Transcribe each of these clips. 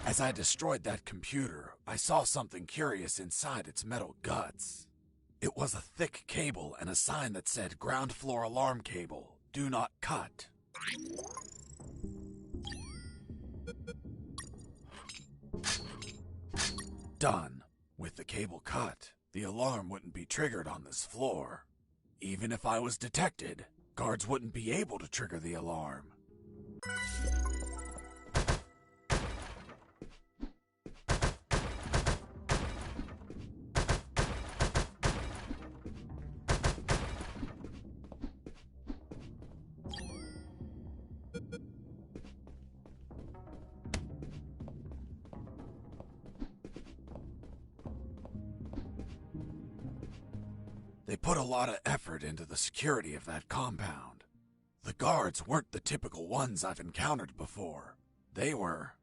As I destroyed that computer, I saw something curious inside its metal guts. It was a thick cable and a sign that said ground floor alarm cable, do not cut. Done. With the cable cut, the alarm wouldn't be triggered on this floor. Even if I was detected, guards wouldn't be able to trigger the alarm. They put a lot of effort into the security of that compound. The guards weren't the typical ones I've encountered before. They were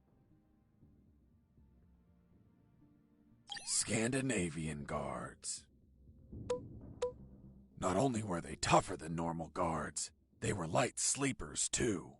Scandinavian guards. Not only were they tougher than normal guards, they were light sleepers too.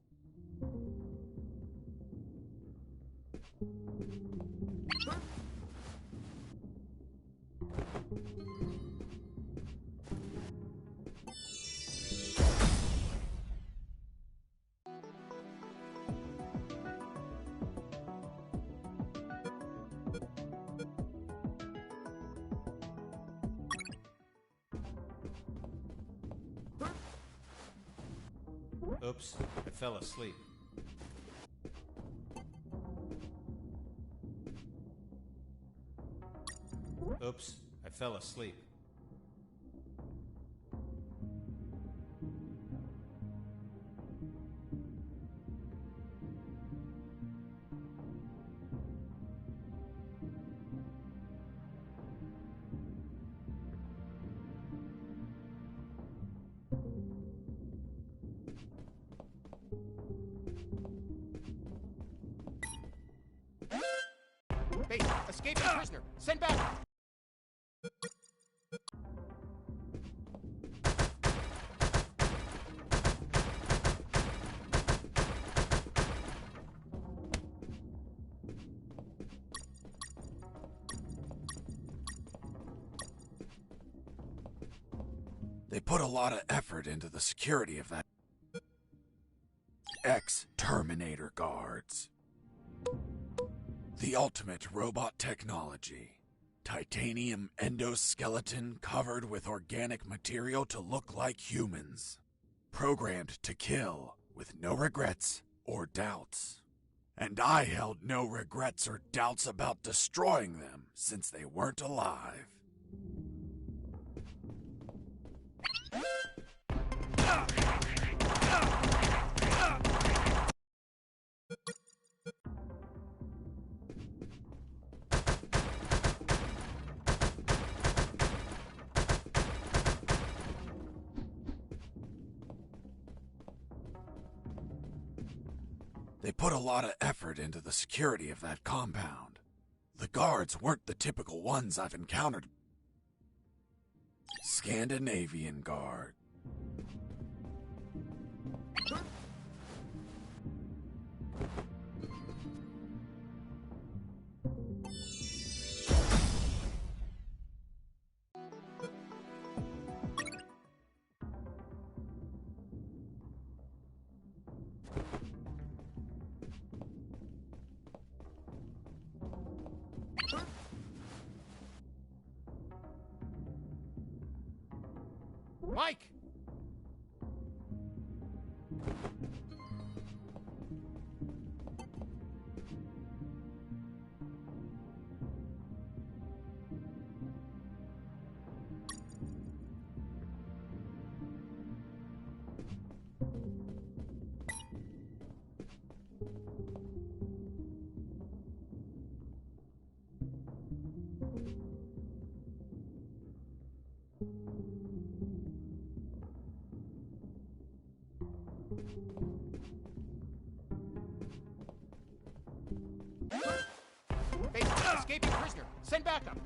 Oops, I fell asleep. Oops, I fell asleep. Base, escaping prisoner. Send back. They put a lot of effort into the security of that. Ex-Terminator guards. The ultimate robot technology. Titanium endoskeleton covered with organic material to look like humans. Programmed to kill with no regrets or doubts. And I held no regrets or doubts about destroying them since they weren't alive. They put a lot of effort into the security of that compound. The guards weren't the typical ones I've encountered. Scandinavian guard. Mike! Base, escaping prisoner. Send backup.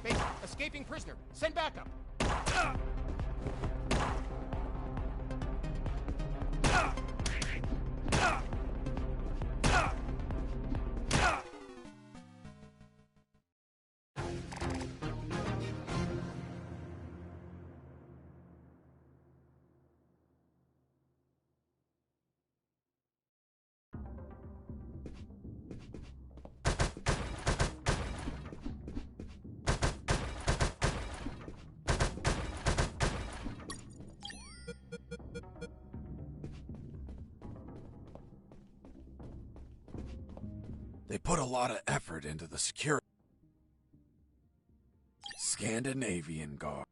Base, escaping prisoner. Send backup. They put a lot of effort into the security. Scandinavian guard.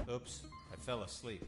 Oops, I fell asleep.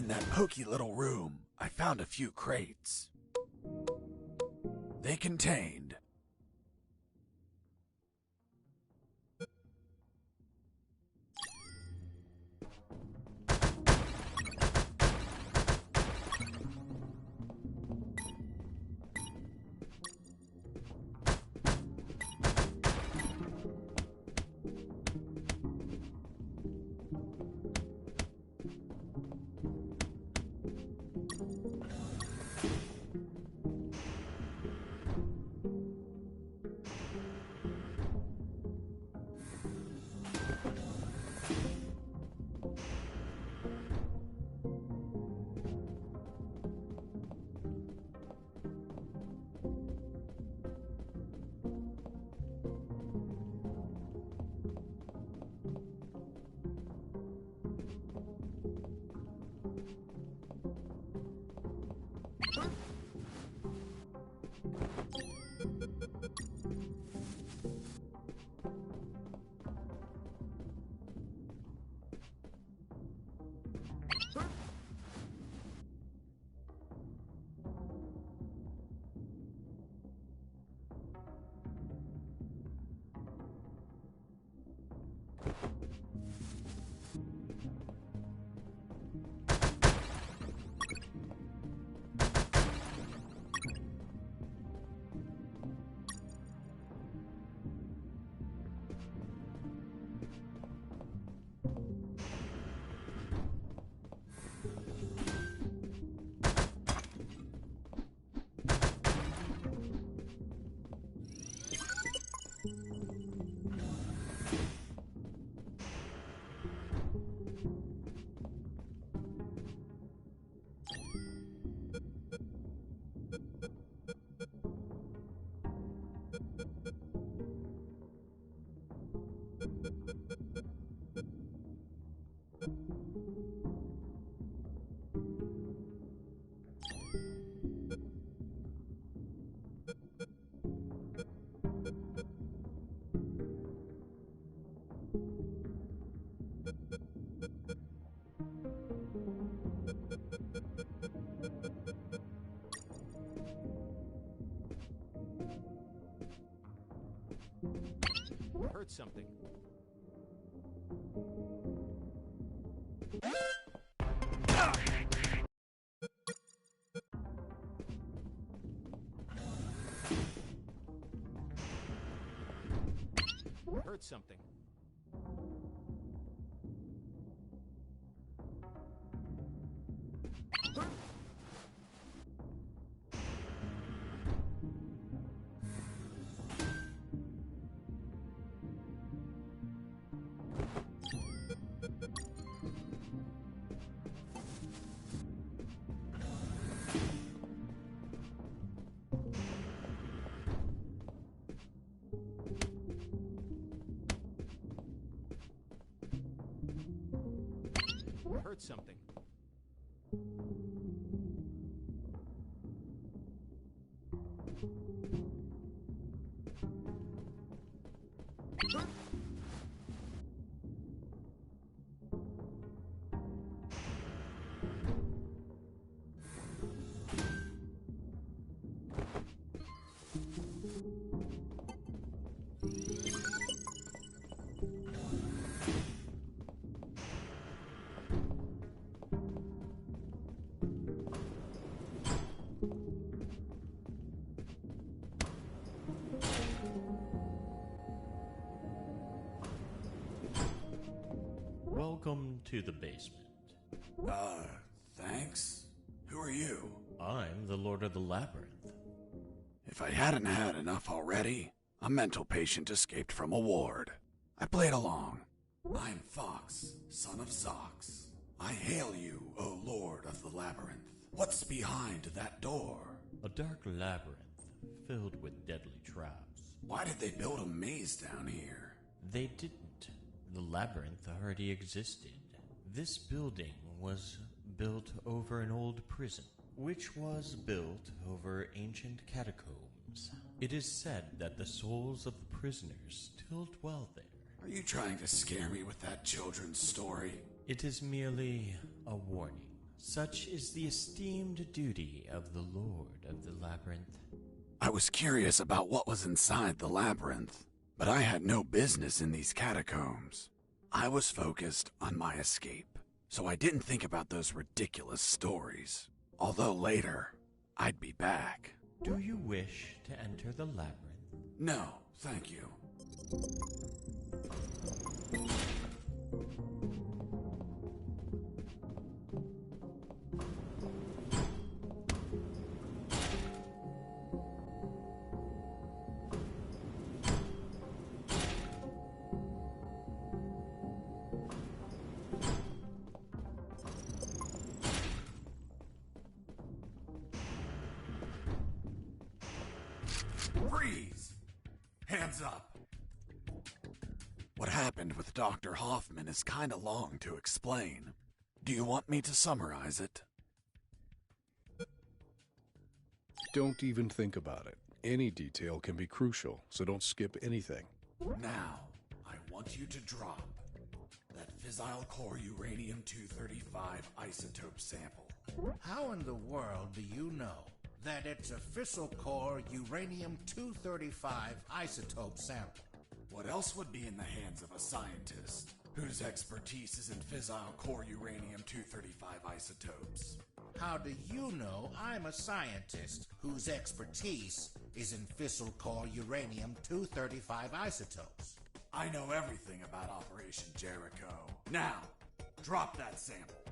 In that pokey little room, I found a few crates. They contained Heard something. Heard something. Heard something. Welcome to the basement. Thanks? Who are you? I'm the Lord of the Labyrinth. If I hadn't had enough already, a mental patient escaped from a ward. I played along. I'm Fox, son of Zox. I hail you, O Lord of the Labyrinth. What's behind that door? A dark labyrinth filled with deadly traps. Why did they build a maze down here? They didn't. The labyrinth already existed. This building was built over an old prison, which was built over ancient catacombs. It is said that the souls of the prisoners still dwell there. Are you trying to scare me with that children's story? It is merely a warning, Such is the esteemed duty of the Lord of the Labyrinth. I was curious about what was inside the labyrinth, but I had no business in these catacombs. I was focused on my escape, so I didn't think about those ridiculous stories. Although later, I'd be back. Do you wish to enter the labyrinth? No, thank you. Freeze! Hands up! What happened with Dr. Hoffman is kinda long to explain. Do you want me to summarize it? Don't even think about it. Any detail can be crucial, so don't skip anything. Now, I want you to drop that fissile core uranium-235 isotope sample. How in the world do you know that it's a fissile core uranium-235 isotope sample? What else would be in the hands of a scientist whose expertise is in fissile core uranium-235 isotopes? How do you know I'm a scientist whose expertise is in fissile core uranium-235 isotopes? I know everything about Operation Jericho. Now, drop that sample.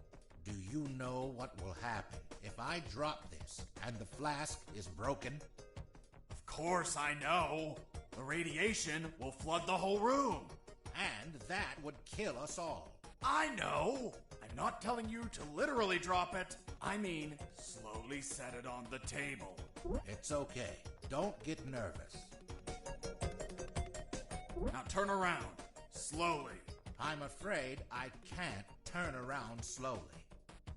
Do you know what will happen if I drop this and the flask is broken? Of course I know. The radiation will flood the whole room. And that would kill us all. I know. I'm not telling you to literally drop it. I mean, slowly set it on the table. It's okay. Don't get nervous. Now turn around. Slowly. I'm afraid I can't turn around slowly.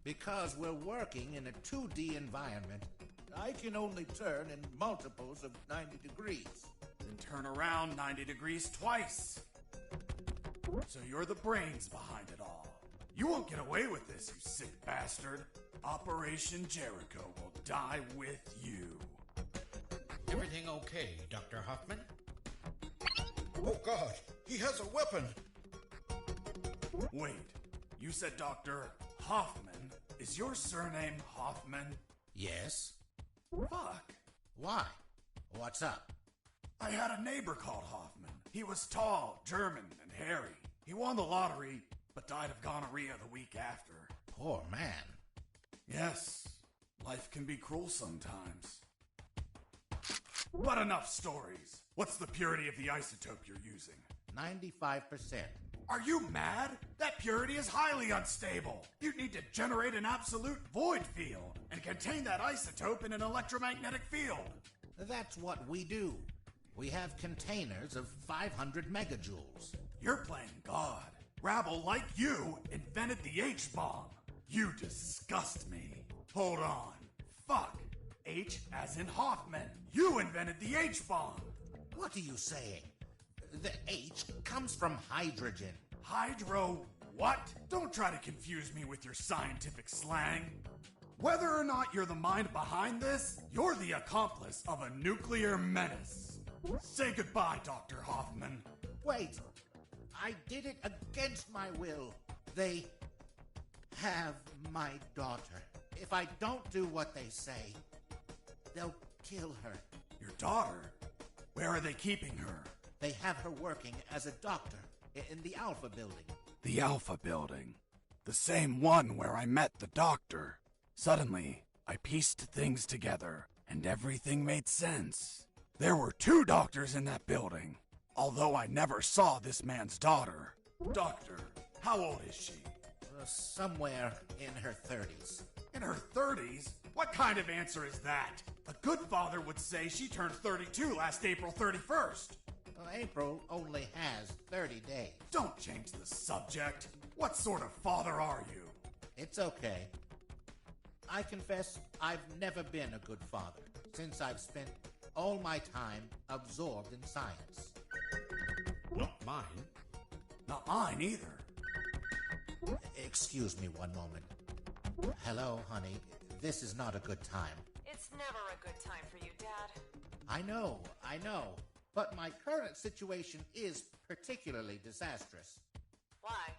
Because we're working in a 2D environment, I can only turn in multiples of 90 degrees. Then turn around 90 degrees twice. So you're the brains behind it all. You won't get away with this, you sick bastard. Operation Jericho will die with you. Everything okay, Dr. Hoffman? Oh God, he has a weapon! Wait, you said Dr. Hoffman? Is your surname Hoffman? Yes? Fuck. Why? What's up? I had a neighbor called Hoffman. He was tall, German, and hairy. He won the lottery, but died of gonorrhea the week after. Poor man. Yes, life can be cruel sometimes. But enough stories. What's the purity of the isotope you're using? 95%. Are you mad? That purity is highly unstable. You'd need to generate an absolute void field and contain that isotope in an electromagnetic field. That's what we do. We have containers of 500 megajoules. You're playing God. Rabble like you invented the H-bomb. You disgust me. Hold on. Fuck. H as in Hoffman. You invented the H-bomb. What are you saying? The H comes from hydrogen. Hydro what? Don't try to confuse me with your scientific slang. Whether or not you're the mind behind this, you're the accomplice of a nuclear menace. Say goodbye, Dr. Hoffman. Wait. I did it against my will. They have my daughter. If I don't do what they say, they'll kill her. Your daughter? Where are they keeping her? They have her working as a doctor in the Alpha building. The Alpha building. The same one where I met the doctor. Suddenly, I pieced things together, and everything made sense. There were 2 doctors in that building, although I never saw this man's daughter. Doctor, how old is she? Somewhere in her 30s. In her 30s? What kind of answer is that? A good father would say she turned 32 last April 31st. Well, April only has 30 days. Don't change the subject. What sort of father are you? It's okay. I confess I've never been a good father, since I've spent all my time absorbed in science. Not mine. Not mine either. Excuse me one moment. Hello, honey. This is not a good time. It's never a good time for you, Dad. I know. But my current situation is particularly disastrous. Why?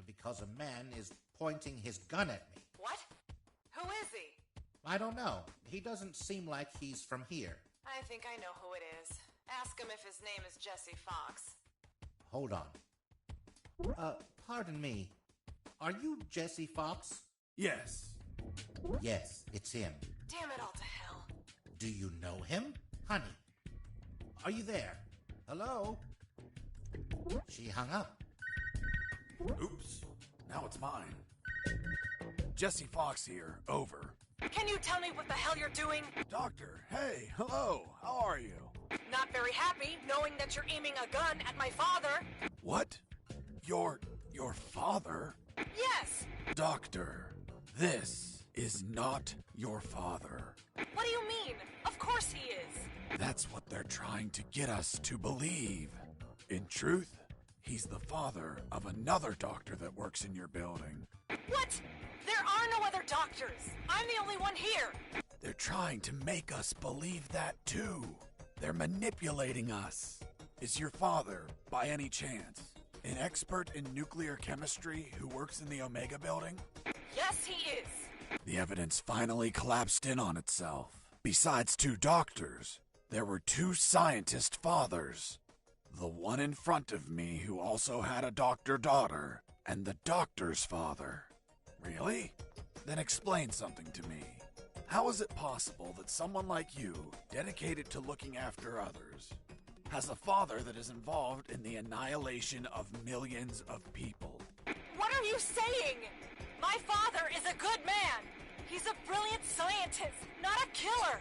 Because a man is pointing his gun at me. What? Who is he? I don't know. He doesn't seem like he's from here. I think I know who it is. Ask him if his name is Jesse Fox. Hold on. Pardon me. Are you Jesse Fox? Yes. Yes, it's him. Damn it all to hell. Do you know him? Honey, are you there? Hello? She hung up. Oops. Now it's mine. Jesse Fox here. Over. Can you tell me what the hell you're doing? Doctor, hey, hello. How are you? Not very happy knowing that you're aiming a gun at my father. What? Your father? Yes. Doctor, this is not your father. What do you mean? Of course he is. That's what they're trying to get us to believe. In truth, he's the father of another doctor that works in your building. What? There are no other doctors. I'm the only one here. They're trying to make us believe that too. They're manipulating us. Is your father, by any chance, an expert in nuclear chemistry who works in the Omega building? Yes, he is. The evidence finally collapsed in on itself. Besides 2 doctors, there were 2 scientist fathers. The one in front of me who also had a doctor daughter, and the doctor's father. Really? Then explain something to me. How is it possible that someone like you, dedicated to looking after others, has a father that is involved in the annihilation of millions of people? What are you saying? My father is a good man. He's a brilliant scientist, not a killer.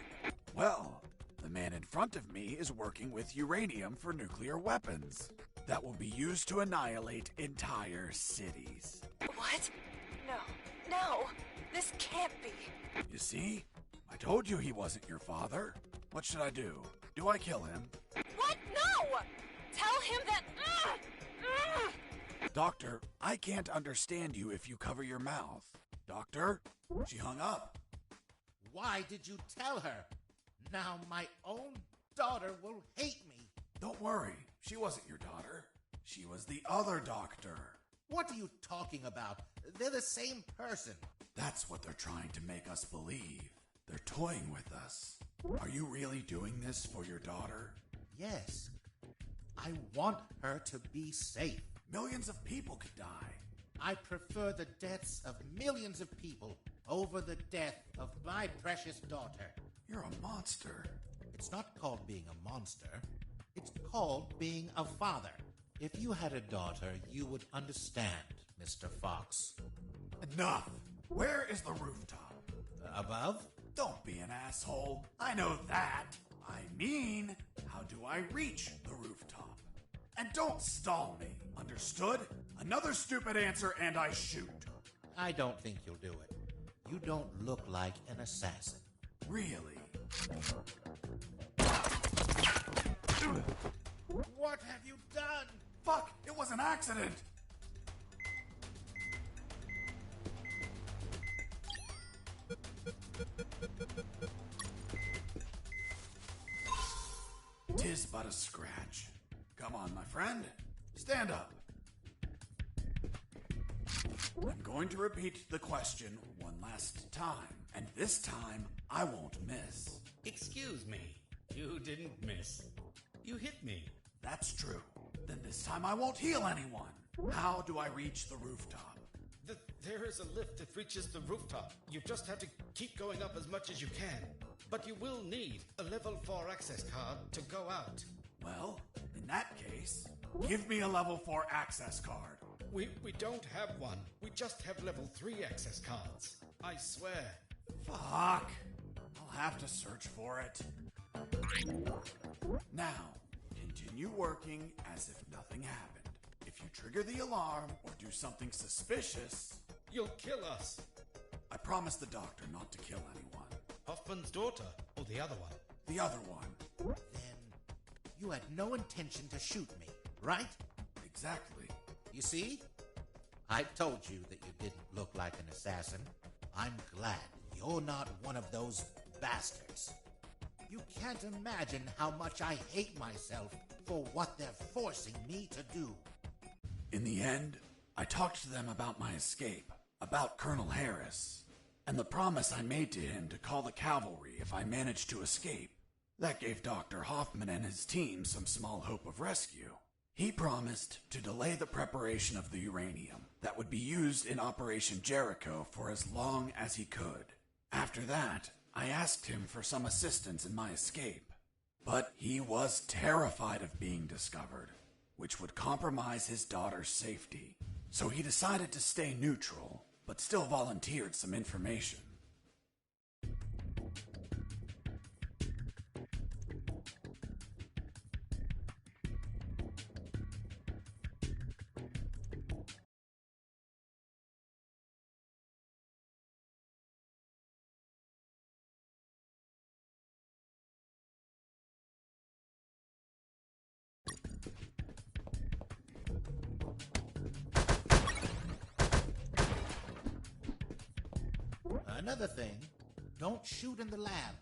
Well, the man in front of me is working with uranium for nuclear weapons that will be used to annihilate entire cities. What? No, this can't be. You see? I told you he wasn't your father. What should I do? Do I kill him? What? No! Tell him that... Doctor, I can't understand you if you cover your mouth. Doctor? She hung up. Why did you tell her? Now my own daughter will hate me. Don't worry. She wasn't your daughter. She was the other doctor. What are you talking about? They're the same person. That's what they're trying to make us believe. They're toying with us. Are you really doing this for your daughter? Yes. I want her to be safe. Millions of people could die. I prefer the deaths of millions of people over the death of my precious daughter. You're a monster. It's not called being a monster. It's called being a father. If you had a daughter, you would understand, Mr. Fox. Enough. Where is the rooftop? Above? Don't be an asshole. I know that. I mean, how do I reach the rooftop? And don't stall me. Understood? Another stupid answer and I shoot. I don't think you'll do it. You don't look like an assassin. Really? What have you done? Fuck! It was an accident! Tis but a scratch. Come on, my friend. Stand up. I'm going to repeat the question one last time, and this time I won't miss. Excuse me. You didn't miss. You hit me. That's true. Then this time I won't heal anyone. How do I reach the rooftop? There is a lift that reaches the rooftop. You just have to keep going up as much as you can. But you will need a level 4 access card to go out. Well, in that case, give me a level 4 access card. We don't have one. We just have level 3 access cards. I swear. Fuck. I'll have to search for it. Now, continue working as if nothing happened. If you trigger the alarm or do something suspicious... You'll kill us. I promised the doctor not to kill anyone. Hoffman's daughter, or the other one? The other one. Then you had no intention to shoot me, right? Exactly. You see? I told you that you didn't look like an assassin. I'm glad you're not one of those bastards. You can't imagine how much I hate myself for what they're forcing me to do. In the end, I talked to them about my escape, about Colonel Harris, and the promise I made to him to call the cavalry if I managed to escape. That gave Dr. Hoffman and his team some small hope of rescue. He promised to delay the preparation of the uranium that would be used in Operation Jericho for as long as he could. After that, I asked him for some assistance in my escape. But he was terrified of being discovered, which would compromise his daughter's safety. So he decided to stay neutral, but still volunteered some information. Another thing, don't shoot in the lab.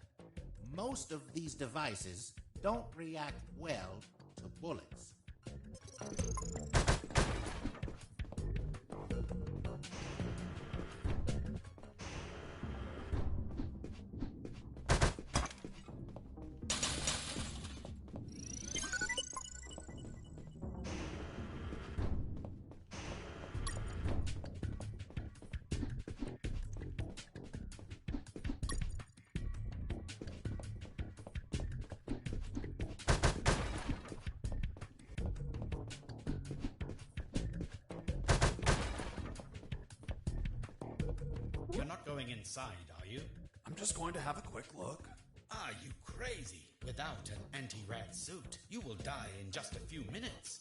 Most of these devices don't react well to bullets. You're not going inside, are you? I'm just going to have a quick look. Are you crazy? Without an anti-rad suit, you will die in just a few minutes.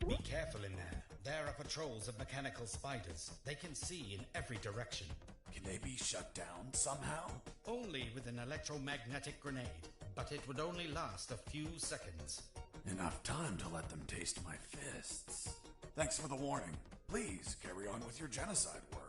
Be careful in there. There are patrols of mechanical spiders. They can see in every direction. Can they be shut down somehow? Only with an electromagnetic grenade, but it would only last a few seconds. Enough time to let them taste my fists. Thanks for the warning. Please carry on with your genocide work.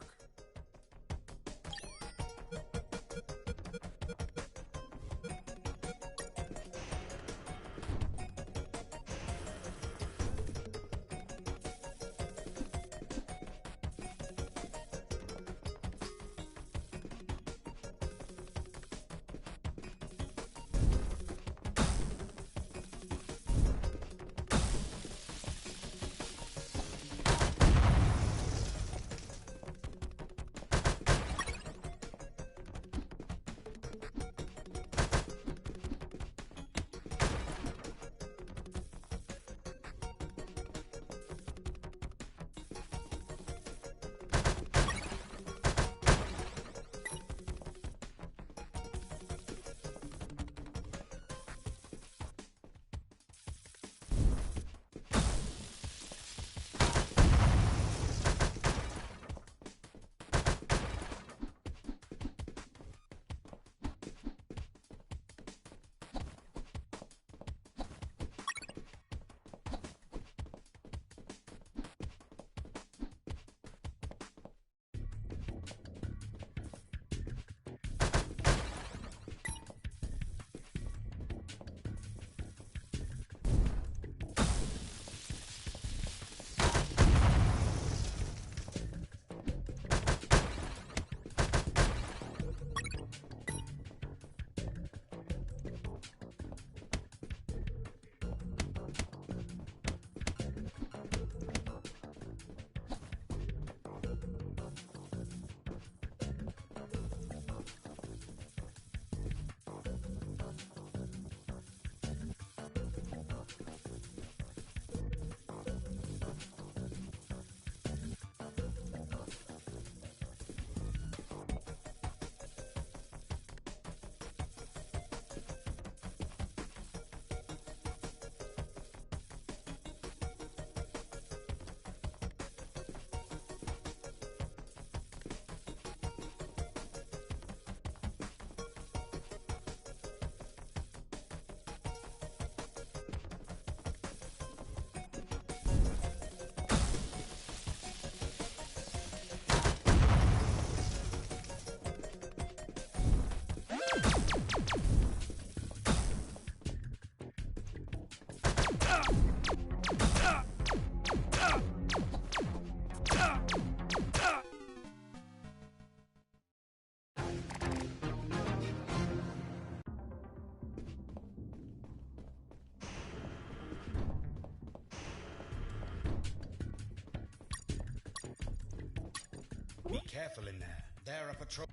Be careful in there. They're a patrol.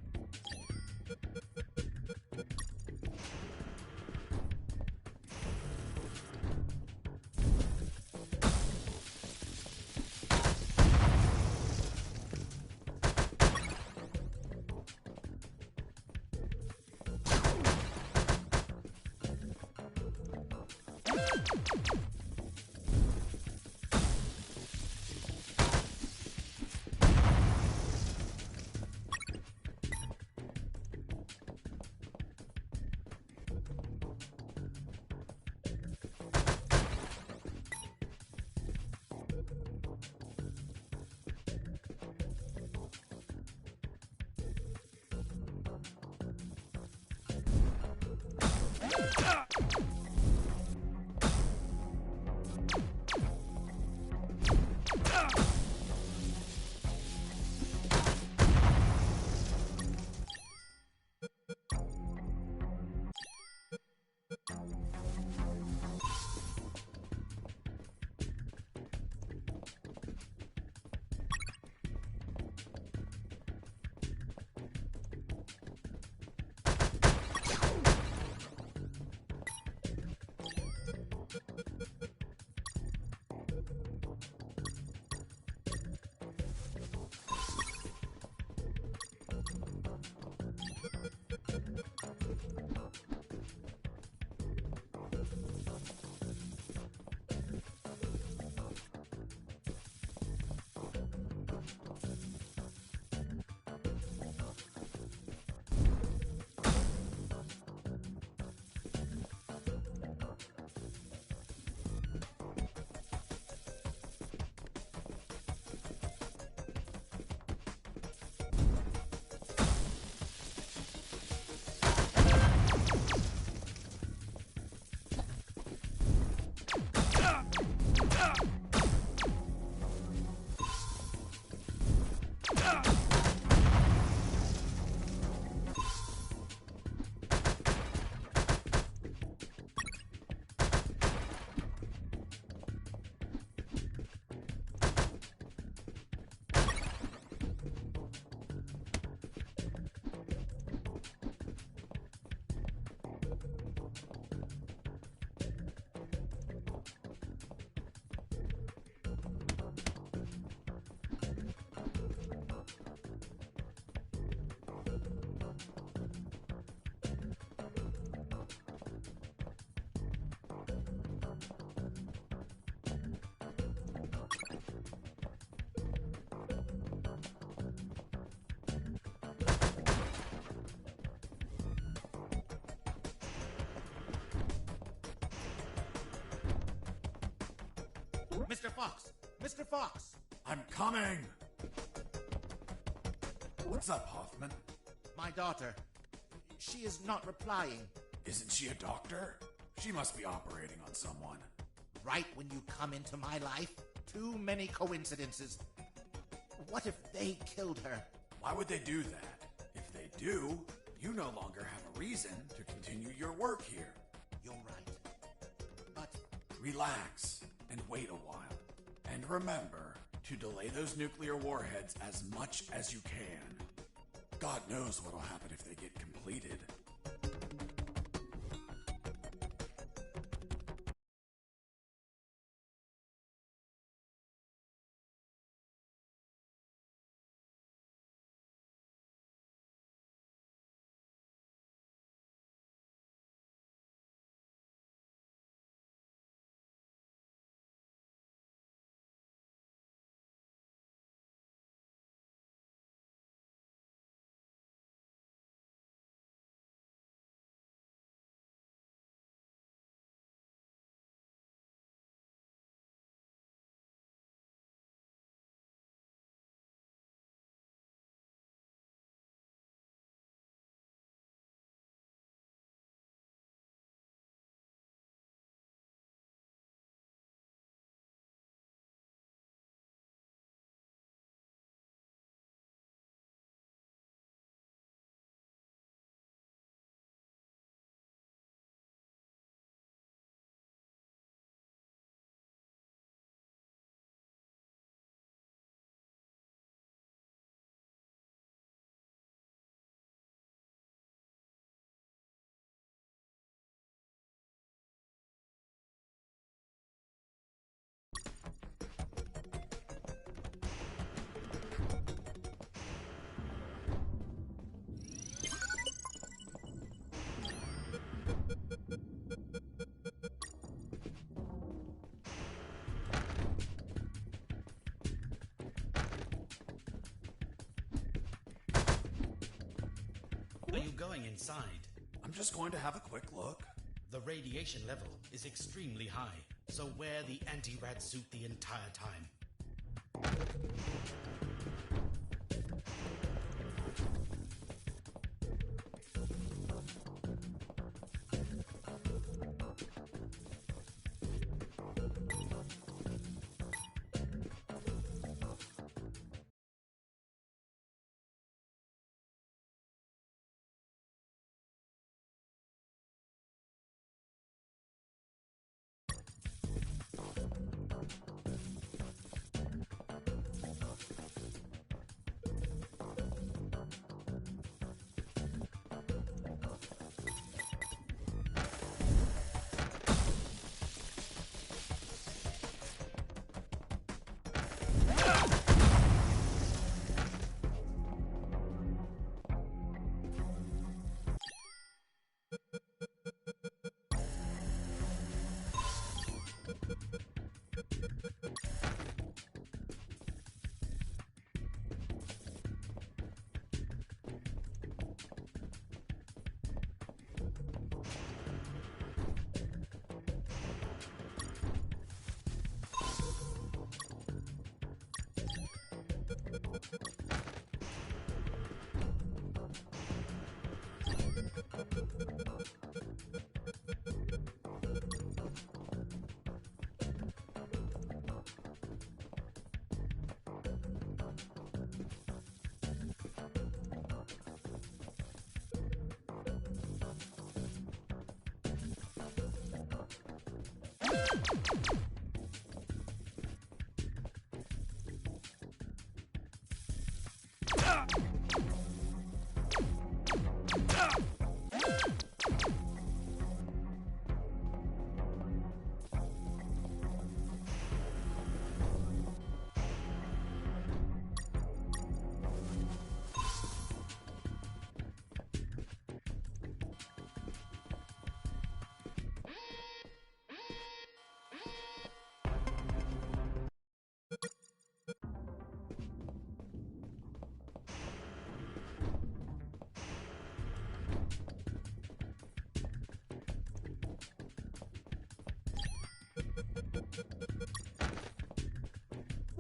Mr. Fox! Mr. Fox! I'm coming! What's up, Hoffman? My daughter. She is not replying. Isn't she a doctor? She must be operating on someone. Right when you come into my life? Too many coincidences. What if they killed her? Why would they do that? If they do, you no longer have a reason to continue your work here. You're right. But Relax and wait a while. And remember to delay those nuclear warheads as much as you can. God knows what'll happen if they get completed. going inside? I'm just going to have a quick look. The radiation level is extremely high, so wear the anti-rad suit the entire time.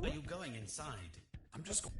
Are you going inside? I'm just going...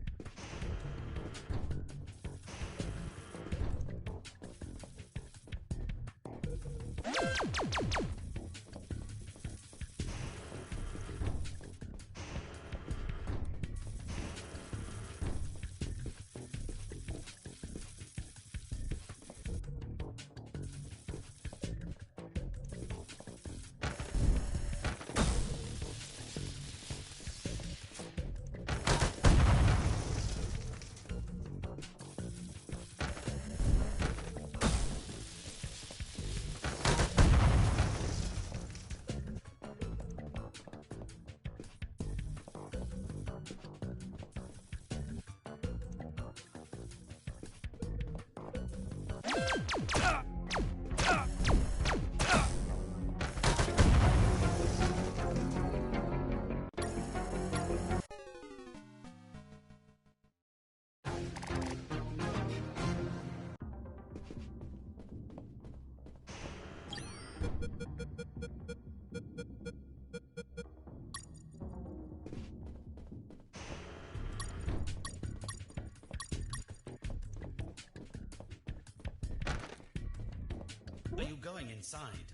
Are you going inside?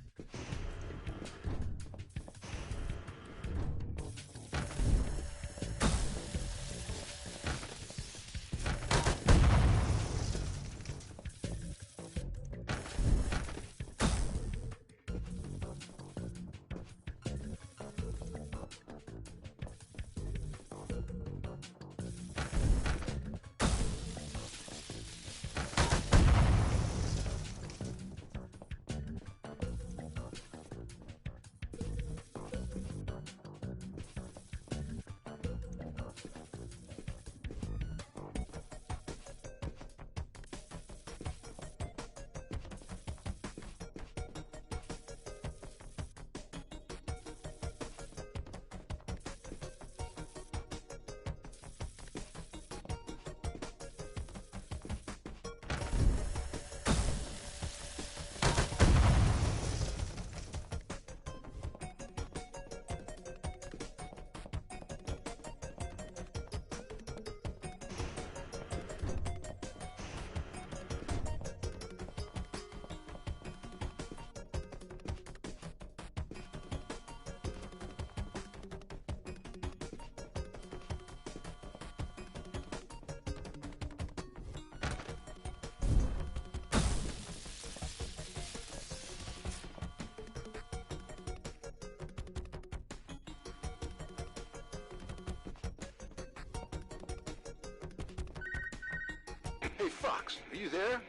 Hey, Fox, are you there?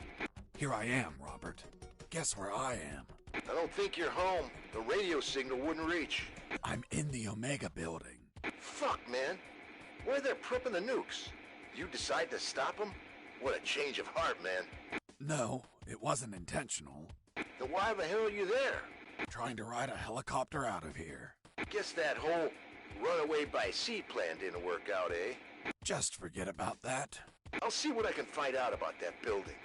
Here I am, Robert. Guess where I am? I don't think you're home. The radio signal wouldn't reach. I'm in the Omega building. Fuck, man. Where they're prepping the nukes? You decide to stop them? What a change of heart, man. No, it wasn't intentional. Then why the hell are you there? Trying to ride a helicopter out of here. Guess that whole runaway by sea plan didn't work out, eh? Just forget about that. I'll see what I can find out about that building.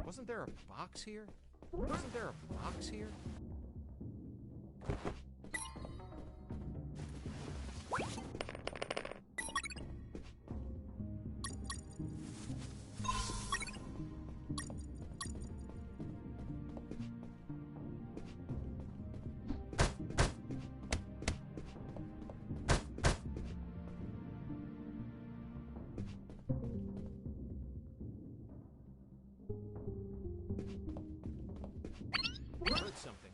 Wasn't there a box here? Wasn't there a box here? Heard something.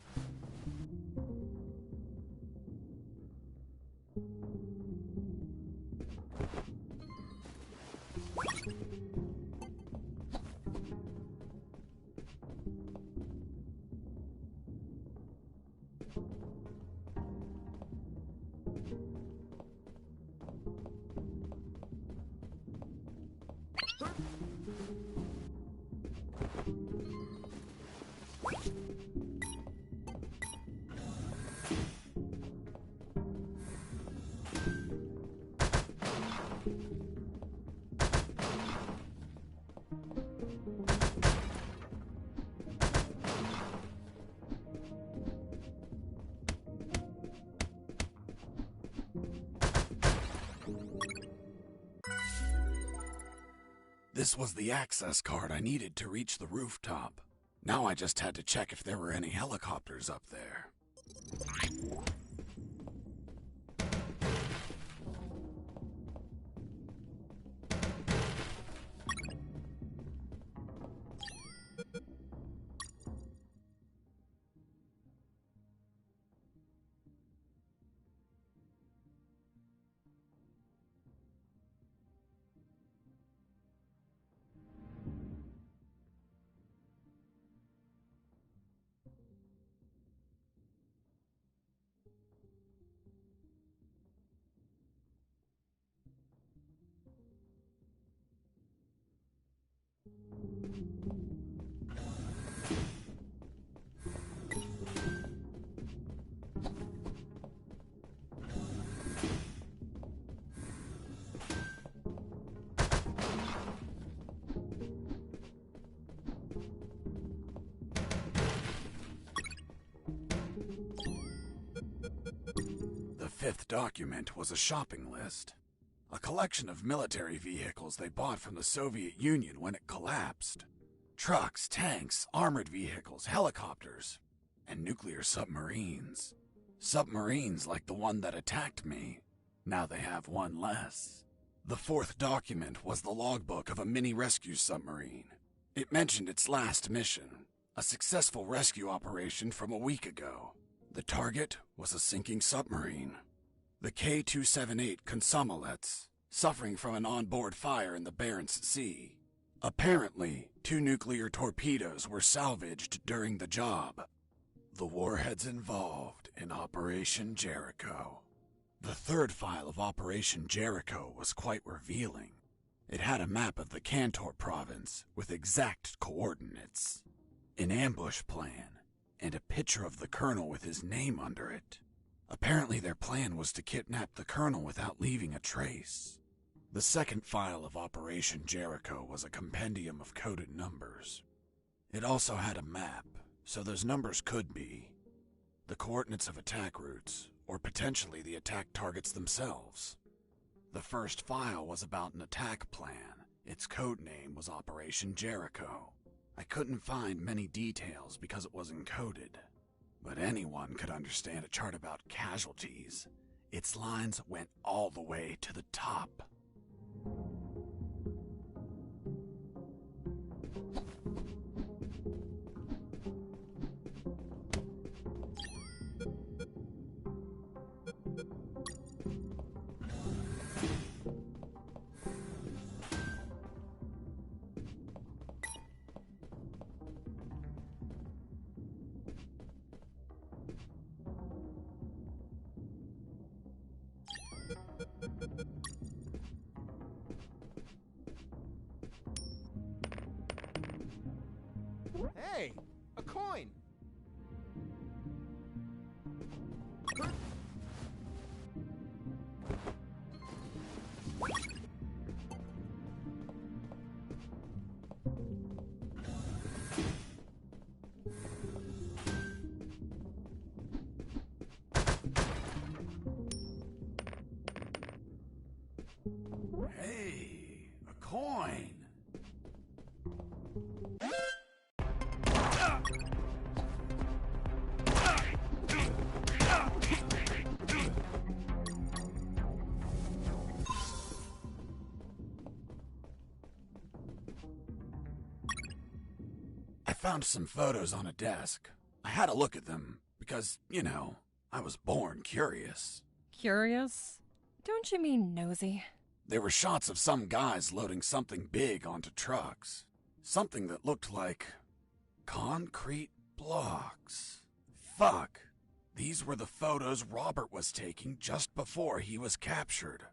This was the access card I needed to reach the rooftop. Now I just had to check if there were any helicopters up there. The fifth document was a shopping list. A collection of military vehicles they bought from the Soviet Union when it collapsed. Trucks, tanks, armored vehicles, helicopters, and nuclear submarines. Submarines like the one that attacked me. Now they have one less. The fourth document was the logbook of a mini-rescue submarine. It mentioned its last mission, a successful rescue operation from a week ago. The target was a sinking submarine. The K-278 Konsomelets, suffering from an onboard fire in the Barents Sea. Apparently, 2 nuclear torpedoes were salvaged during the job. The warheads involved in Operation Jericho. The third file of Operation Jericho was quite revealing. It had a map of the Kantor province with exact coordinates, an ambush plan, and a picture of the colonel with his name under it. Apparently their plan was to kidnap the colonel without leaving a trace. The second file of Operation Jericho was a compendium of coded numbers. It also had a map, so those numbers could be the coordinates of attack routes, or potentially the attack targets themselves. The first file was about an attack plan. Its code name was Operation Jericho. I couldn't find many details because it was encoded, but anyone could understand a chart about casualties. Its lines went all the way to the top. Hey, a coin! Hey, a coin! I found some photos on a desk. I had a look at them because, I was born curious. Curious? Don't you mean nosy? They were shots of some guys loading something big onto trucks. Something that looked like concrete blocks. Fuck. These were the photos Robert was taking just before he was captured.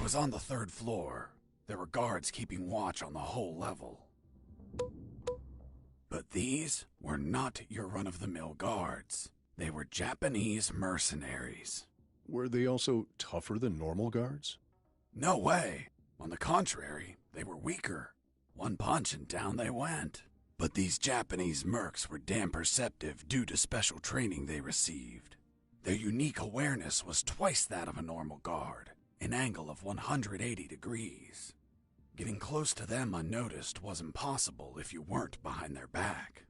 was on the 3rd floor. There were guards keeping watch on the whole level. But these were not your run-of-the-mill guards. They were Japanese mercenaries. Were they also tougher than normal guards? No way. On the contrary, they were weaker. One punch and down they went. But these Japanese mercs were damn perceptive due to special training they received. Their unique awareness was twice that of a normal guard, an angle of 180 degrees. Getting close to them unnoticed was impossible if you weren't behind their back.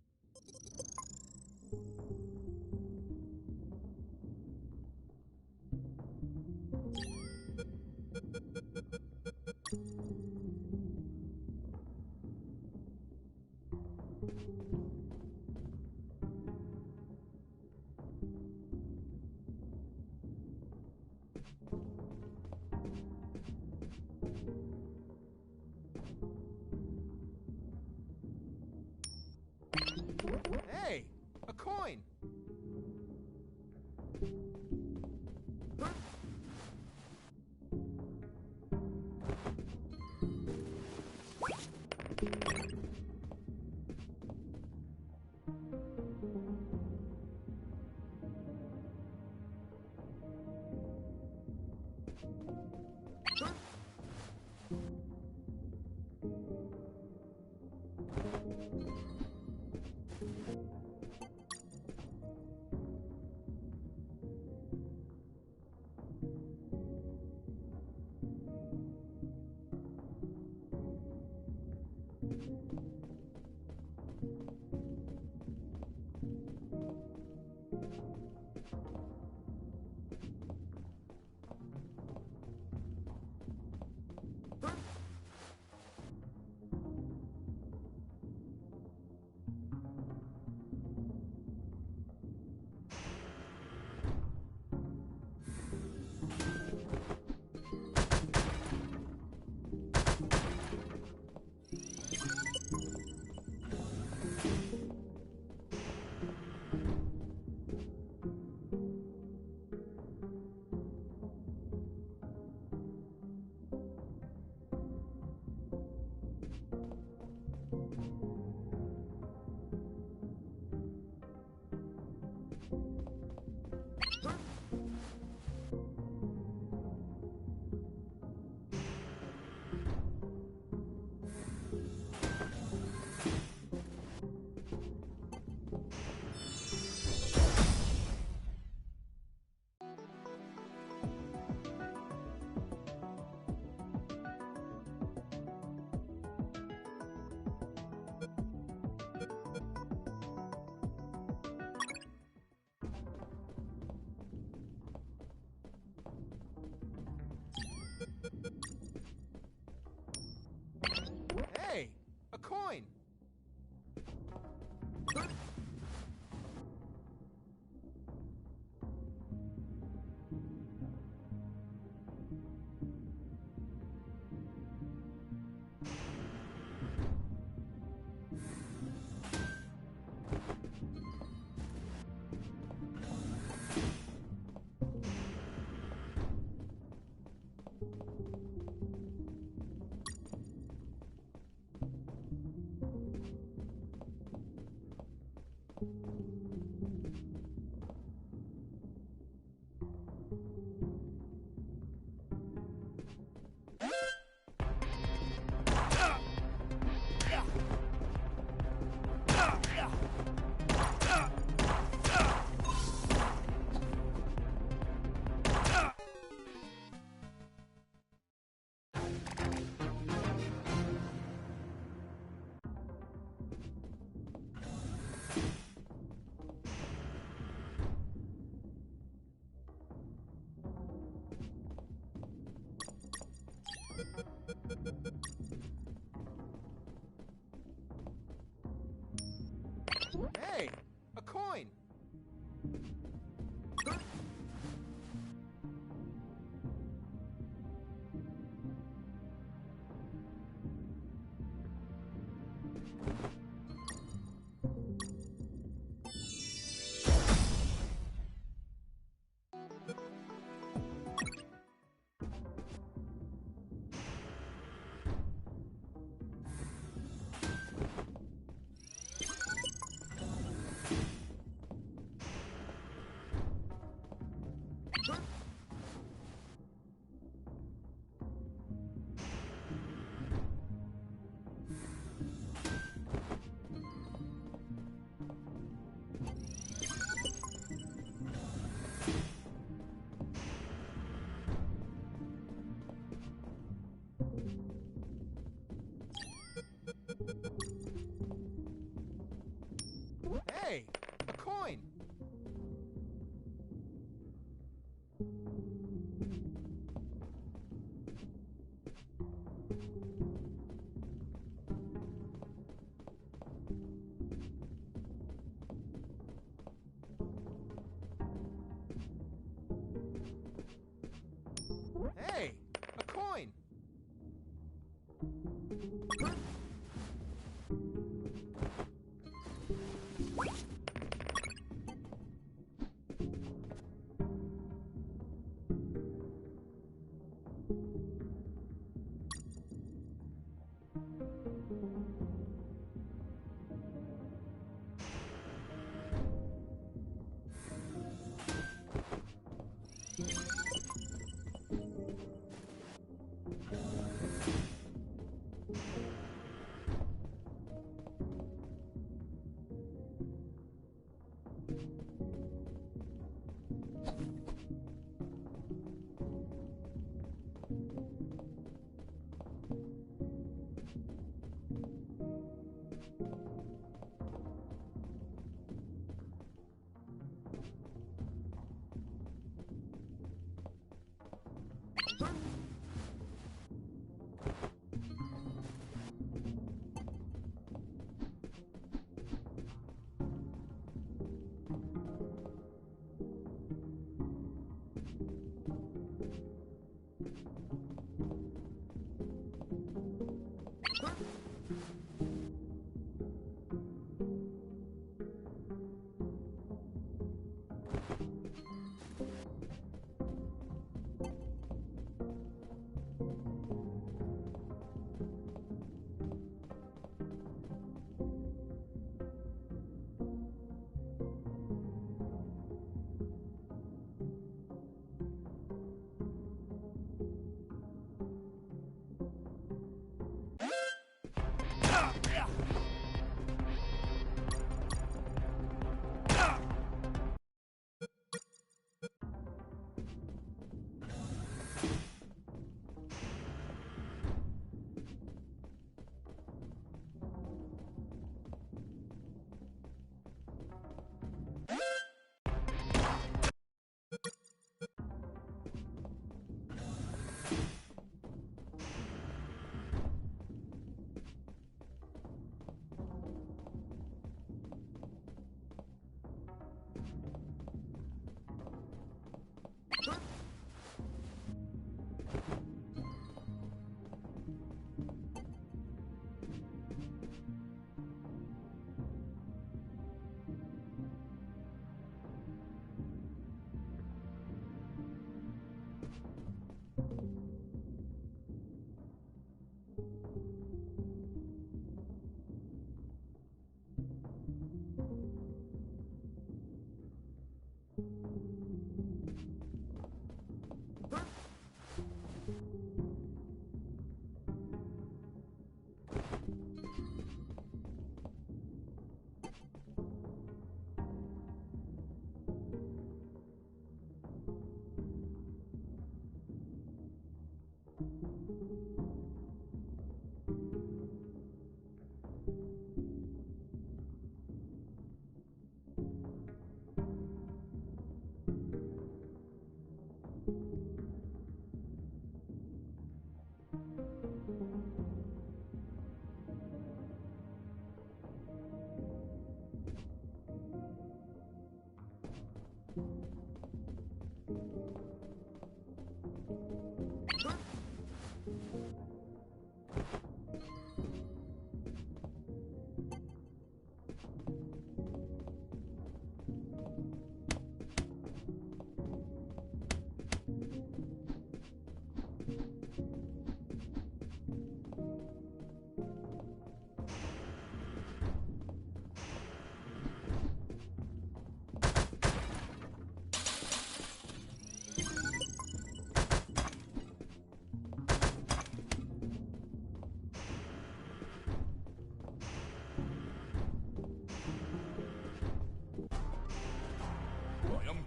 Hey, a coin! Hey, a coin!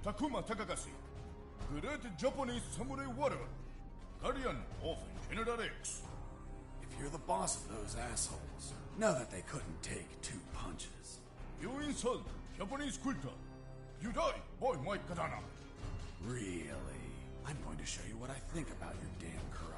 Takuma Takagashi, Great Japanese Samurai Warrior, Guardian of General X. If you're the boss of those assholes, know that they couldn't take 2 punches. You insult Japanese culture. You die by my katana. Really? I'm going to show you what I think about your damn karate.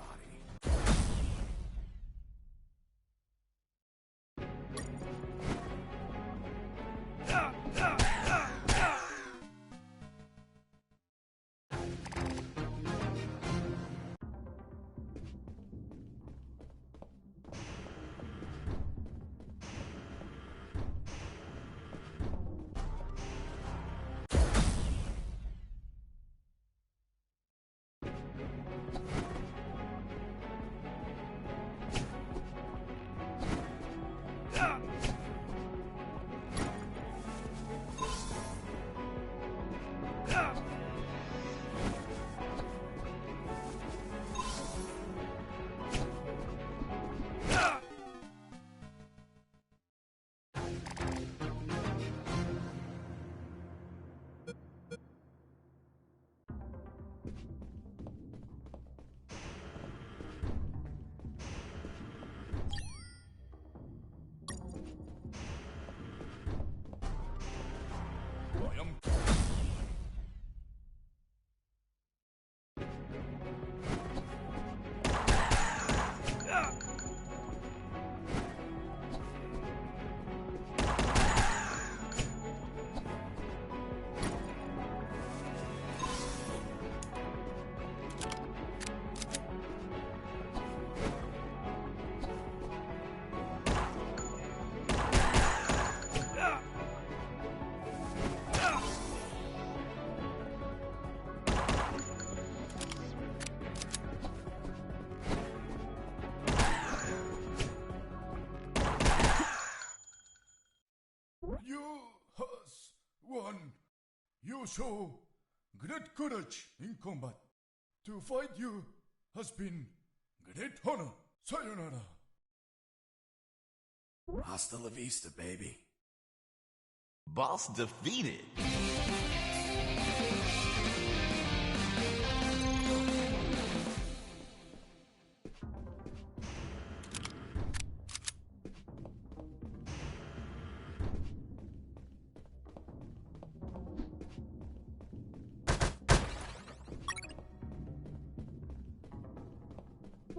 have shown great courage in combat. To fight you has been great honor. Sayonara. Hasta la vista, baby. Boss defeated.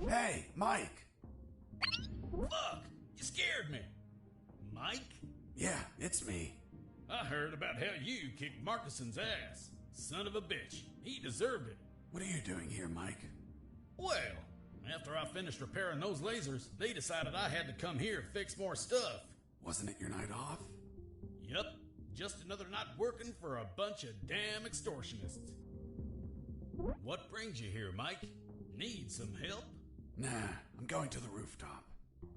Hey, Mike! Fuck! You scared me! Mike? Yeah, it's me. I heard about how you kicked Marcuson's ass. Son of a bitch. He deserved it. What are you doing here, Mike? Well, after I finished repairing those lasers, they decided I had to come here and fix more stuff. Wasn't it your night off? Yep. Just another night working for a bunch of damn extortionists. What brings you here, Mike? Need some help? Nah, I'm going to the rooftop.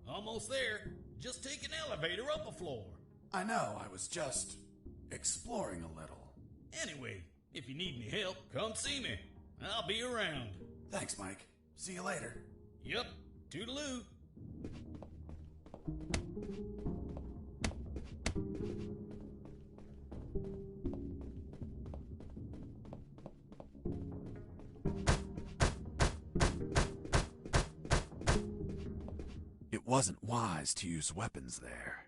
Almost there. Just take an elevator up a floor. I know, I was just exploring a little. Anyway, if you need any help, come see me. I'll be around. Thanks, Mike. See you later. Yep. Toodaloo. It wasn't wise to use weapons there.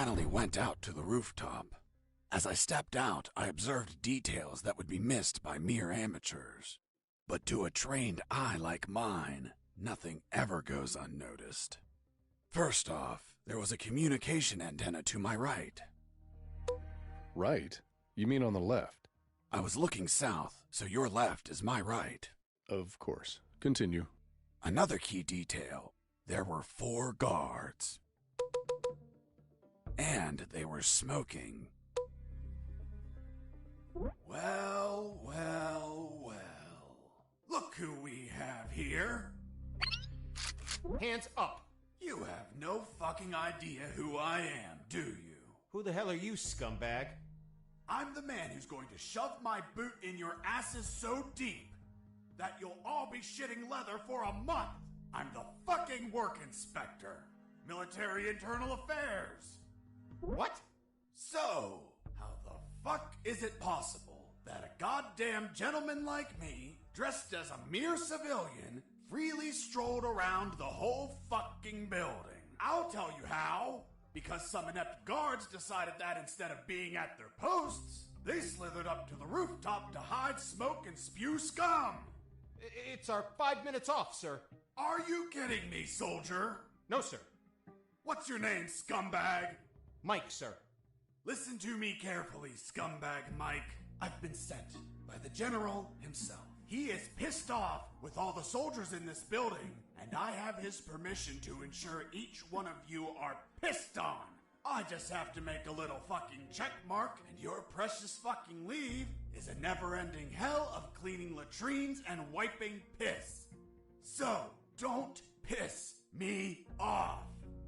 finally went out to the rooftop. As I stepped out, I observed details that would be missed by mere amateurs. But to a trained eye like mine, nothing ever goes unnoticed. First off, there was a communication antenna to my right. Right? You mean on the left? I was looking south, so your left is my right. Of course. Continue. Another key detail. There were 4 guards. And they were smoking. Well. Look who we have here. Hands up! You have no fucking idea who I am, do you? Who the hell are you, scumbag? I'm the man who's going to shove my boot in your asses so deep that you'll all be shitting leather for a month. I'm the fucking work inspector. Military Internal Affairs. What? So, how the fuck is it possible that a goddamn gentleman like me, dressed as a mere civilian, freely strolled around the whole fucking building? I'll tell you how. Because some inept guards decided that instead of being at their posts, they slithered up to the rooftop to hide, smoke, and spew scum. It's our 5 minutes off, sir. Are you kidding me, soldier? No, sir. What's your name, scumbag? Mike, sir. Listen to me carefully, scumbag Mike. I've been sent by the general himself. He is pissed off with all the soldiers in this building, and I have his permission to ensure each one of you are pissed on. I just have to make a little fucking check mark, and your precious fucking leave is a never-ending hell of cleaning latrines and wiping piss. So, don't piss me off.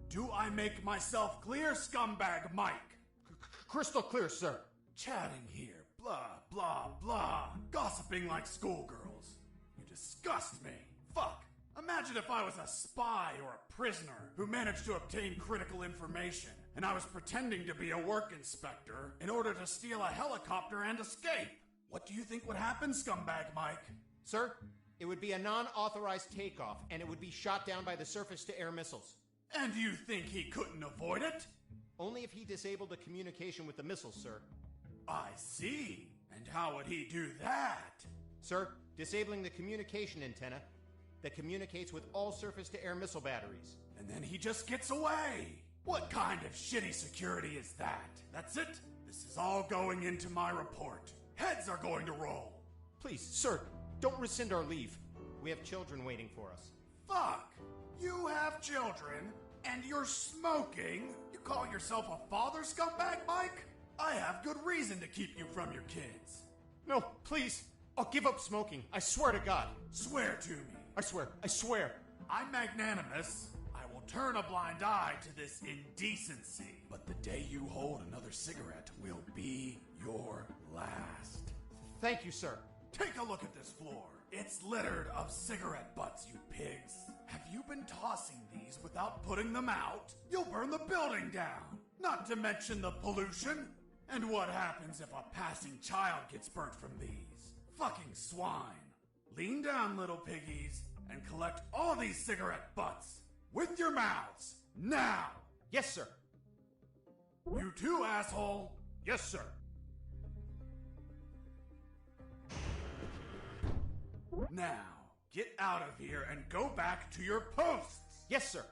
Do I make myself clear, scumbag Mike? Crystal clear, sir. Chatting here, blah, blah, blah. Gossiping like schoolgirls. You disgust me. Fuck. Imagine if I was a spy or a prisoner who managed to obtain critical information, and I was pretending to be a work inspector in order to steal a helicopter and escape. What do you think would happen, scumbag Mike? Sir, it would be a non-authorized takeoff, and it would be shot down by the surface-to-air missiles. And you think he couldn't avoid it? Only if he disabled the communication with the missiles, sir. I see. And how would he do that? Sir, disabling the communication antenna that communicates with all surface-to-air missile batteries. And then he just gets away. What kind of shitty security is that? That's it? This is all going into my report. Heads are going to roll. Please, sir, don't rescind our leave. We have children waiting for us. Fuck! You have children, and you're smoking? You call yourself a father, scumbag Mike? I have good reason to keep you from your kids. No, please. I'll give up smoking. I swear to God. Swear to me. I swear. I'm magnanimous. I will turn a blind eye to this indecency. But the day you hold another cigarette will be your last. Thank you, sir. Take a look at this floor. It's littered of cigarette butts, you pigs. Have you been tossing these without putting them out? You'll burn the building down. Not to mention the pollution. And what happens if a passing child gets burnt from these? Fucking swine. Lean down, little piggies, and collect all these cigarette butts. With your mouths. Now. Yes, sir. You too, asshole. Yes, sir. Now, get out of here and go back to your posts. Yes, sir.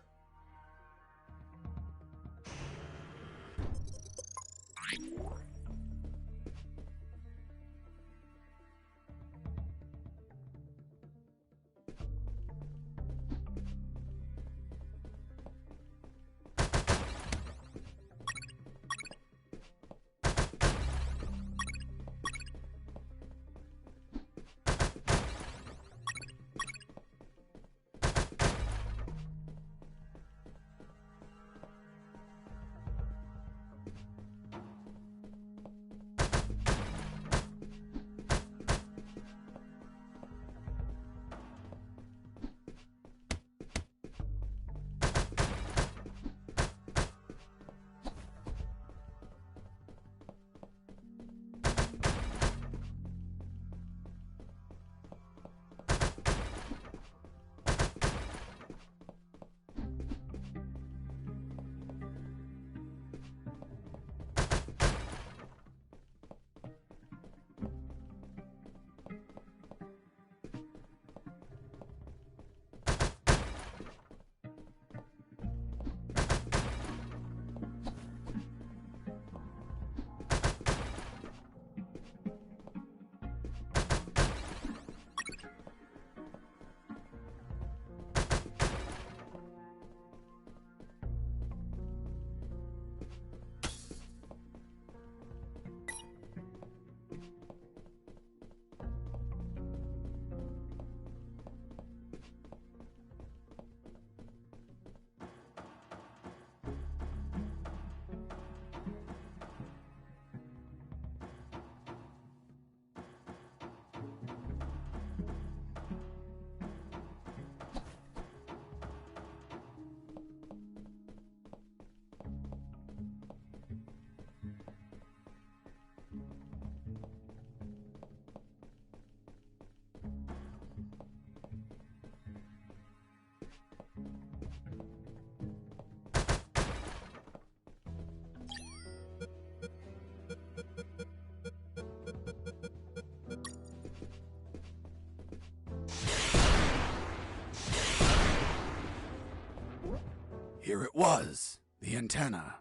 Here it was, the antenna.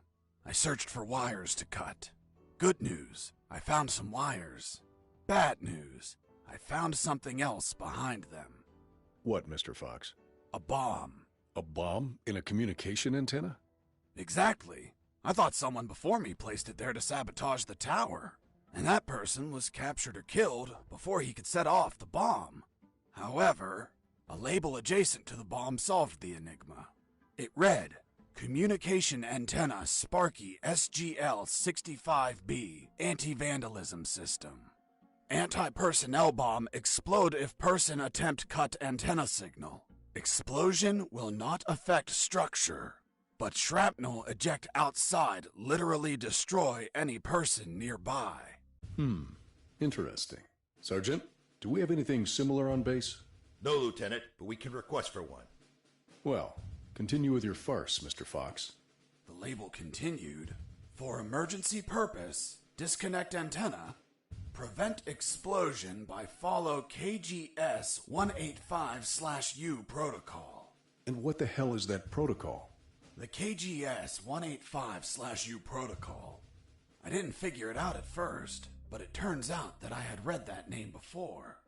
I searched for wires to cut. Good news, I found some wires. Bad news, I found something else behind them. What, Mr. Fox? A bomb. A bomb in a communication antenna? Exactly. I thought someone before me placed it there to sabotage the tower. And that person was captured or killed before he could set off the bomb. However, a label adjacent to the bomb solved the enigma. It read, Communication Antenna Sparky SGL-65B Anti-Vandalism System. Anti-personnel bomb explode if person attempt cut antenna signal. Explosion will not affect structure, but shrapnel eject outside literally destroy any person nearby. Interesting. Sergeant, do we have anything similar on base? No, Lieutenant, but we can request for one. Well, continue with your farce, Mr. Fox. The label continued, For emergency purpose, disconnect antenna. Prevent explosion by follow KGS 185/U protocol. And what the hell is that protocol? The KGS 185/U protocol. I didn't figure it out at first, but it turns out that I had read that name before.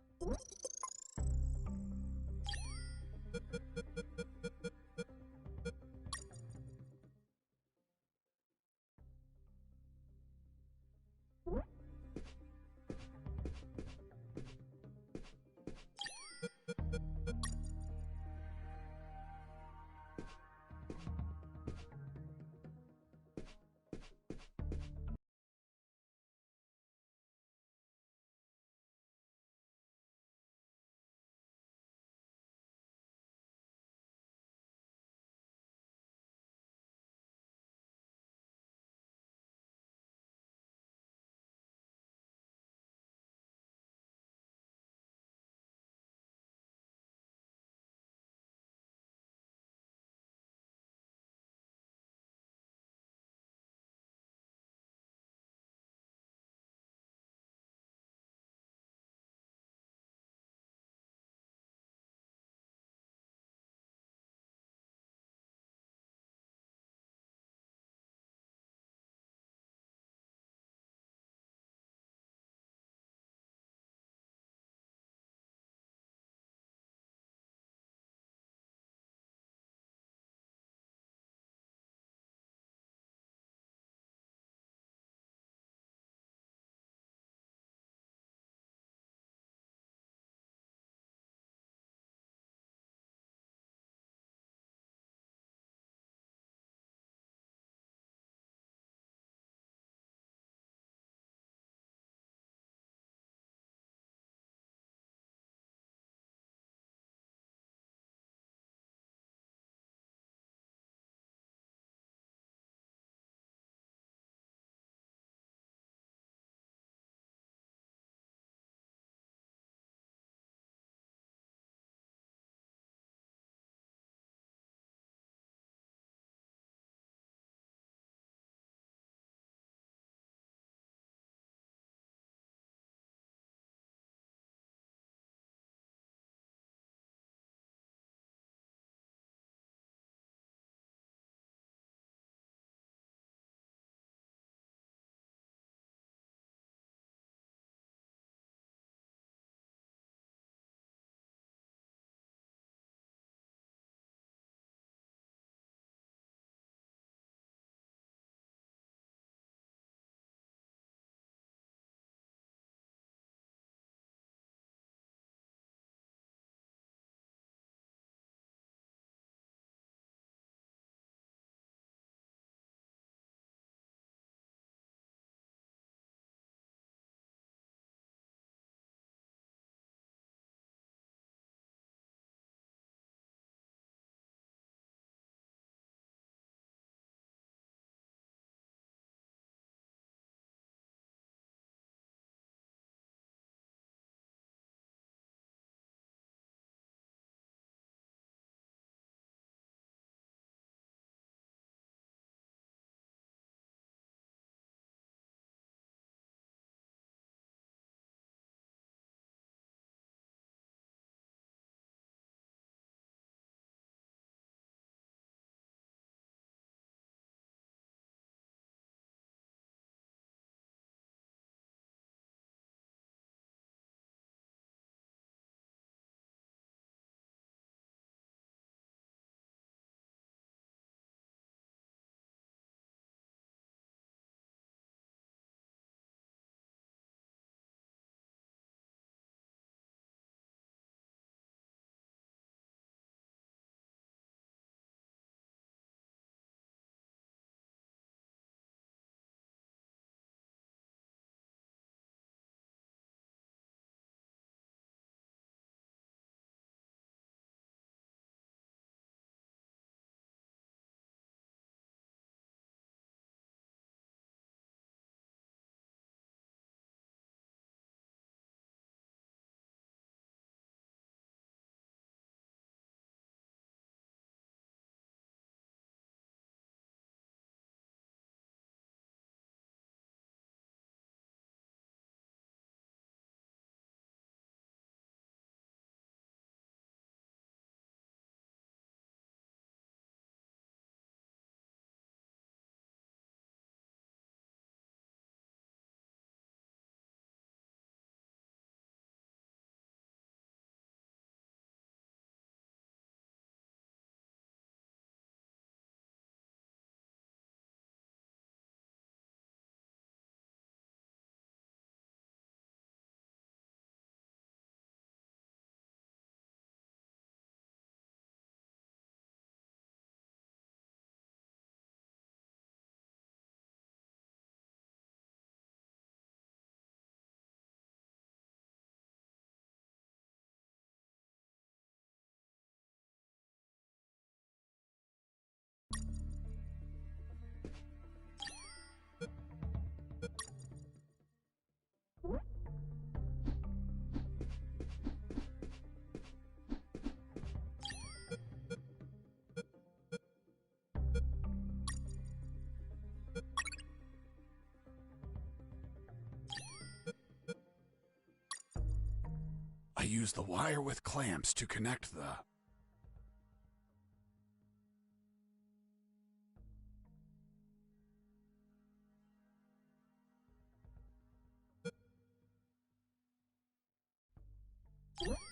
use the wire with clamps to connect the...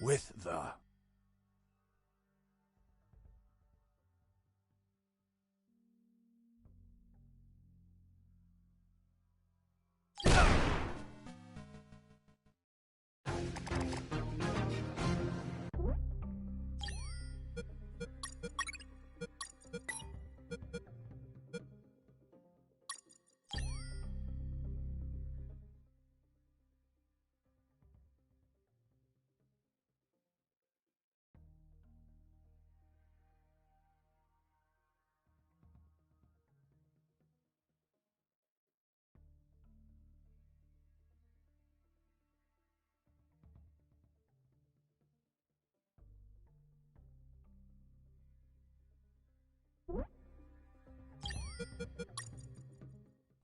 with the...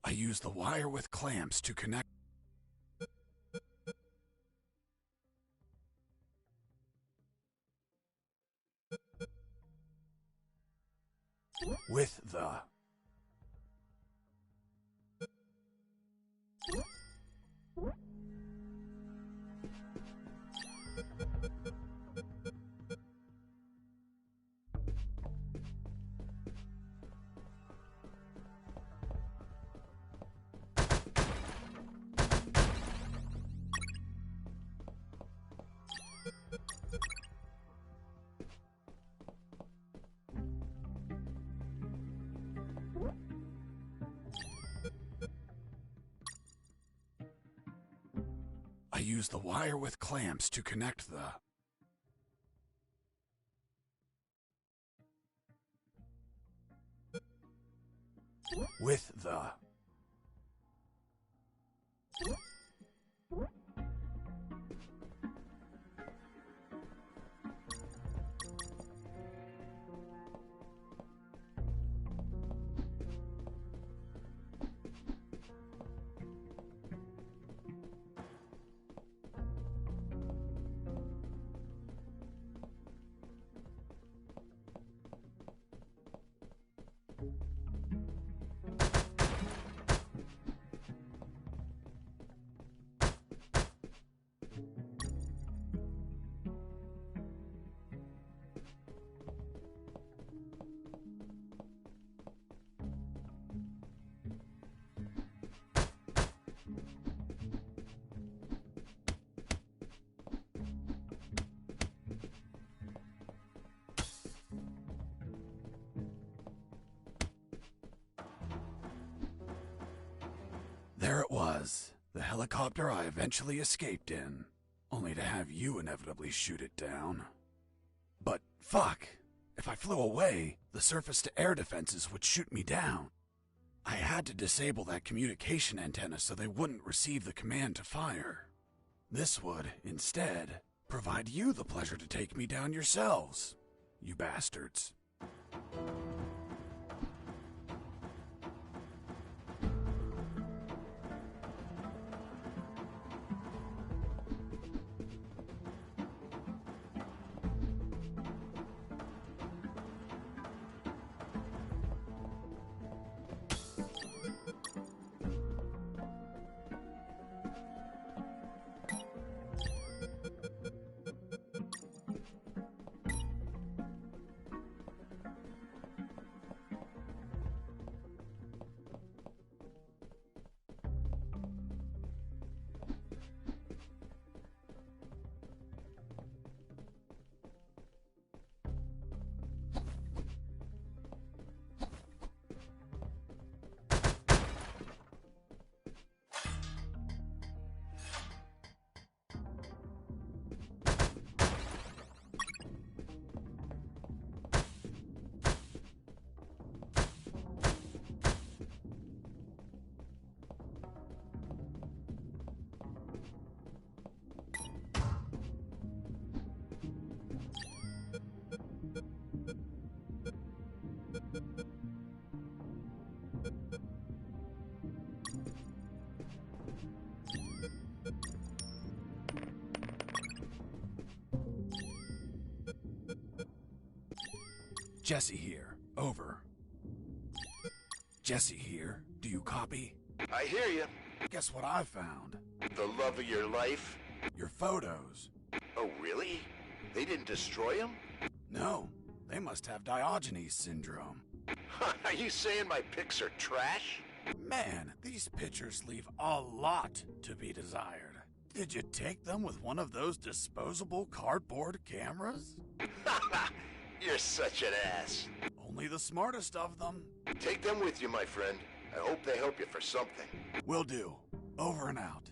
I use the wire with clamps to connect... with the... I use the wire with clamps to connect the... with the... There it was, the helicopter I eventually escaped in, only to have you inevitably shoot it down. But fuck, if I flew away, the surface-to-air defenses would shoot me down. I had to disable that communication antenna so they wouldn't receive the command to fire. This would, instead, provide you the pleasure to take me down yourselves, you bastards. Jesse here. Over. Jesse here. Do you copy? I hear you. Guess what I found? The love of your life? Your photos. Oh, really? They didn't destroy them? No. They must have Diogenes syndrome. Are you saying my pics are trash? Man, these pictures leave a lot to be desired. Did you take them with one of those disposable cardboard cameras? You're such an ass. Only the smartest of them. Take them with you, my friend. I hope they help you for something. Will do. Over and out.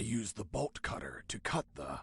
I use the bolt cutter to cut the...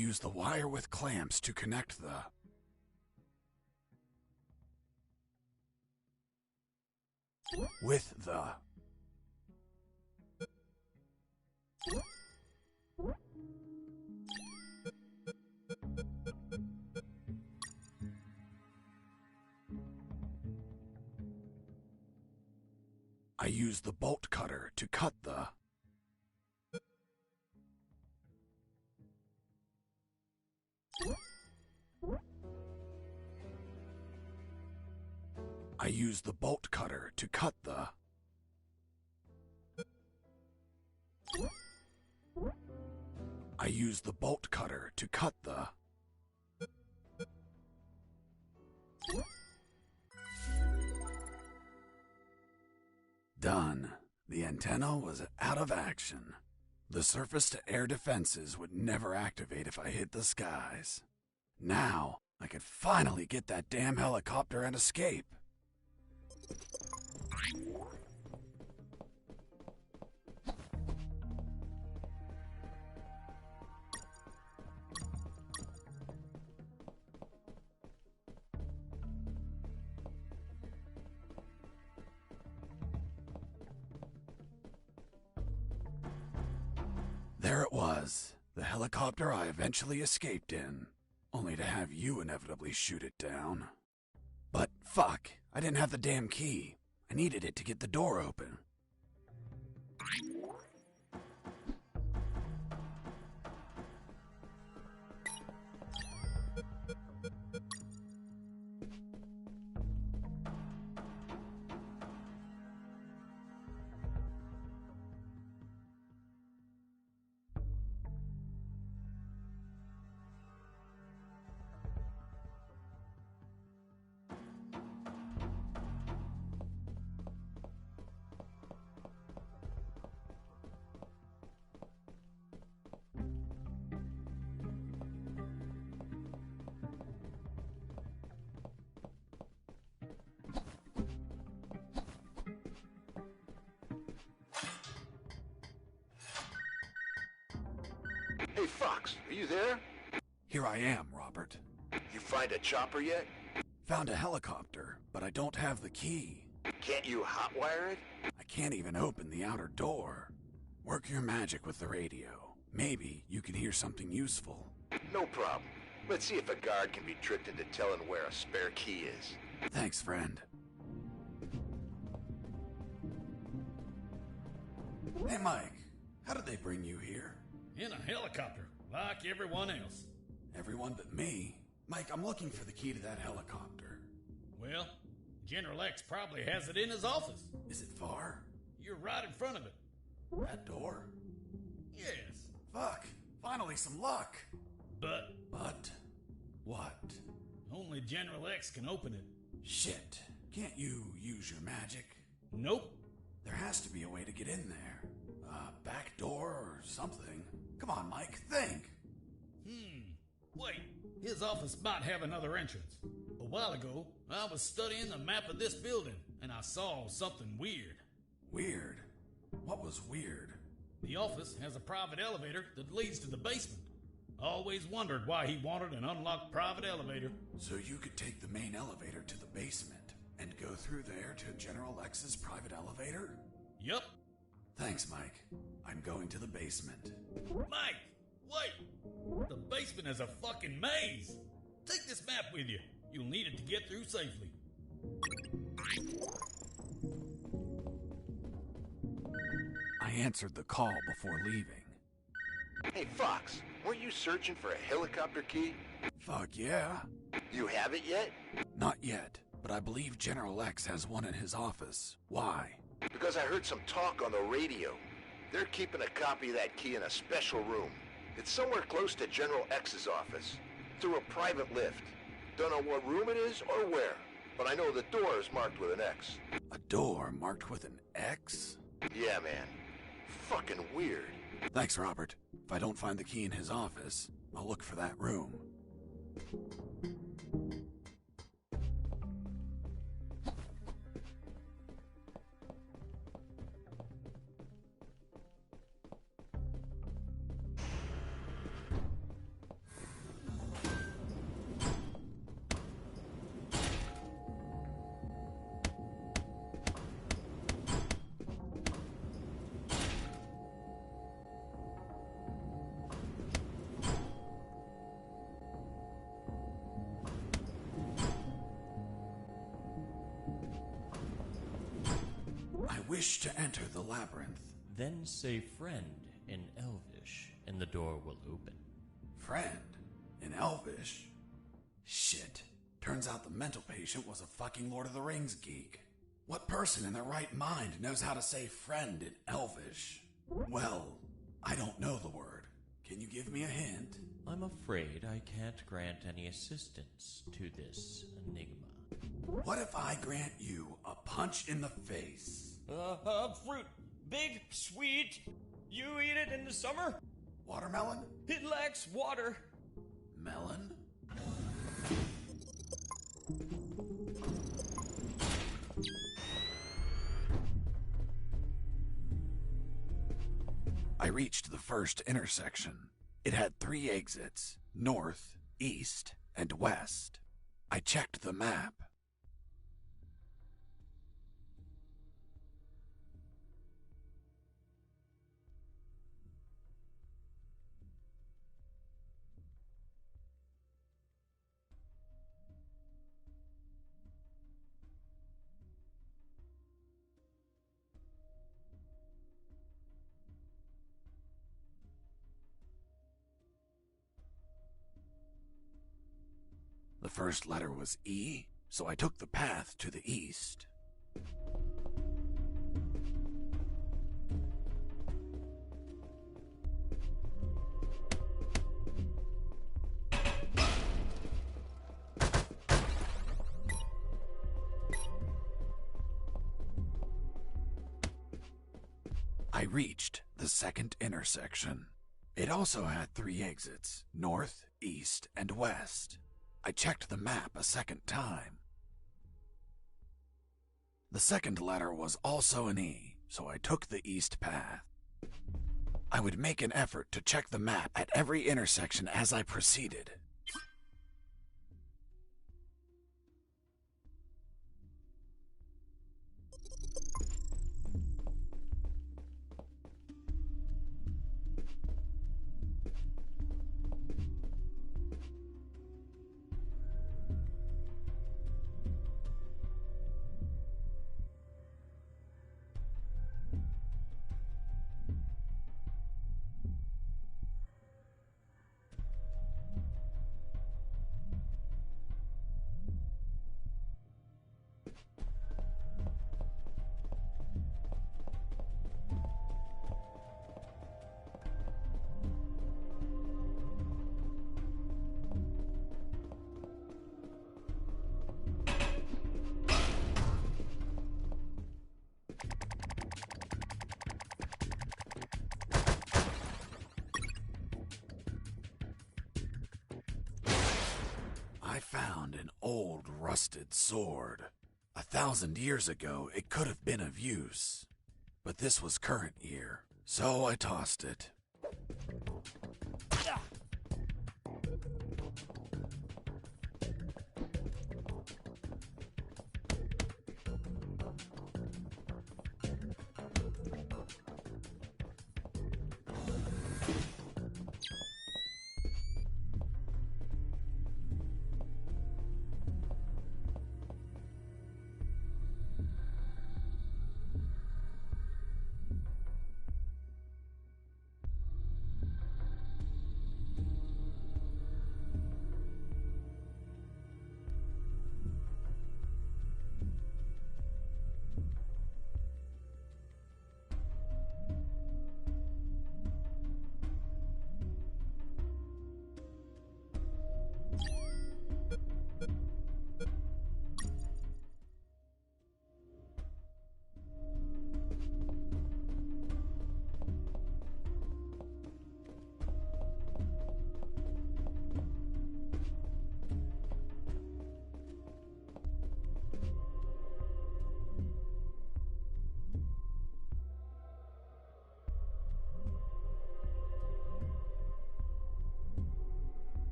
use the wire with clamps to connect the... with the... I use the bolt cutter to cut the... I use the bolt cutter to cut the... I use the bolt cutter to cut the... Done. The antenna was out of action. The surface-to-air defenses would never activate if I hit the skies. Now, I could finally get that damn helicopter and escape. There it was, the helicopter I eventually escaped in, only to have you inevitably shoot it down. But fuck, I didn't have the damn key. I needed it to get the door open. Hey, Fox, are you there? Here I am, Robert. You find a chopper yet? Found a helicopter, but I don't have the key. Can't you hotwire it? I can't even open the outer door. Work your magic with the radio. Maybe you can hear something useful. No problem. Let's see if a guard can be tricked into telling where a spare key is. Thanks, friend. Hey, Mike. How did they bring you here? In a helicopter, like everyone else. Everyone but me. Mike, I'm looking for the key to that helicopter. Well, General X probably has it in his office. Is it far? You're right in front of it. That door? Yes. Fuck. Finally some luck. But? What? Only General X can open it. Shit. Can't you use your magic? Nope. There has to be a way to get in there. Back door or something. Come on, Mike, think. Wait. His office might have another entrance. A while ago, I was studying the map of this building, and I saw something weird. Weird? What was weird? The office has a private elevator that leads to the basement. I always wondered why he wanted an unlocked private elevator. So you could take the main elevator to the basement and go through there to General X's private elevator? Yup. Thanks, Mike. I'm going to the basement. Mike, wait! The basement is a fucking maze! Take this map with you. You'll need it to get through safely. I answered the call before leaving. Hey, Fox, weren't you searching for a helicopter key? Fuck yeah. You have it yet? Not yet, but I believe General X has one in his office. Why? Because I heard some talk on the radio. They're keeping a copy of that key in a special room. It's somewhere close to General X's office, through a private lift. Don't know what room it is or where, but I know the door is marked with an X. A door marked with an X? Yeah, man. Fucking weird. Thanks, Robert. If I don't find the key in his office, I'll look for that room. wish to enter the labyrinth. Then say friend in Elvish, and the door will open. Friend? In Elvish? Shit. Turns out the mental patient was a fucking Lord of the Rings geek. What person in their right mind knows how to say friend in Elvish? Well, I don't know the word. Can you give me a hint? I'm afraid I can't grant any assistance to this enigma. What if I grant you a punch in the face? Fruit. Big, sweet. You eat it in the summer? Watermelon? It lacks water. Melon? I reached the first intersection. It had 3 exits, north, east, and west. I checked the map. The first letter was E, so I took the path to the east. I reached the second intersection. It also had 3 exits, north, east, and west. I checked the map a second time. The second letter was also an E, so I took the east path. I would make an effort to check the map at every intersection as I proceeded. I found an old rusted sword. 1,000 years ago, it could have been of use. But this was current year, so I tossed it.